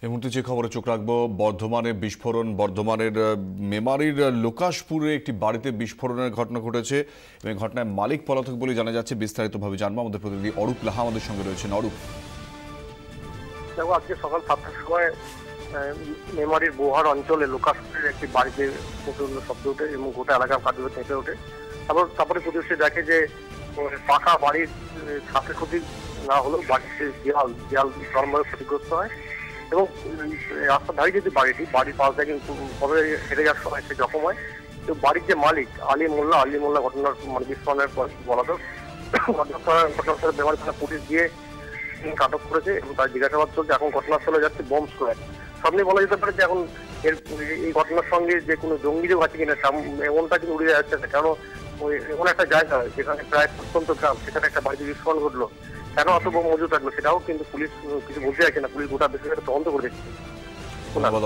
এই মুহূর্তে যে খবরে চোখ রাখবো, বর্ধমানে বিস্ফোরণ। বর্ধমানের মেমারির লোকাশপুরে একটি বাড়িতে বিস্ফোরণের ঘটনা ঘটেছে এবং ঘটনায় মালিক পলাতক বলে জানা যাচ্ছে। বিস্তারিতভাবে জানবো, আমাদের প্রতিনিধি অরূপ লাহা আমাদের সঙ্গে রয়েছেন। অরূপ, দেখো, আজকে সকাল 7টার সময় মেমারির বোহার অঞ্চলে লোকাশপুরের একটি বাড়িতে প্রচন্ড শব্দ ওঠে এবং গোটা এলাকা কার্যত কেঁপে ওঠে। তারপরে প্রতিবেশী দেখে যে পাকা বাড়ির ছাদের ক্ষতি না হলেও বাড়িতে দেয়াল জলময় ক্ষতিগ্রস্ত হয় এবং রাস্তার ধারে যে বাড়ির পাশ দিয়ে কিন্তু কবে হেরে যাওয়ার সময় সে জখম হয়। তো বাড়ির যে মালিক আলী মোল্লা ঘটনার বিস্ফোরণের পর বলাতক ঘটনাস্থলে মেমারি থানা পুলিশ দিয়ে আটক করেছে এবং তার জিজ্ঞাসাবাদ চলছে। এখন ঘটনাস্থলে যাচ্ছে বোম স্কোয়াড। সামনে বলা যেতে পারে যে এখন এই ঘটনার সঙ্গে যে কোনো জঙ্গি যোগ আছে কিনা এমনটা কিন্তু উড়ে যাচ্ছে না। কেন এমন একটা জায়গা যেখানে প্রায় প্রত্যন্ত গ্রাম, সেখানে একটা বাড়িতে বিস্ফোরণ ঘটলো, কেন অত বোম মজুদ থাকলো সেটাও কিন্তু পুলিশ কিছু বলতে চাইছে না। পুলিশ গোটা বিষয়টা তদন্ত করে দেখছে। ধন্যবাদ।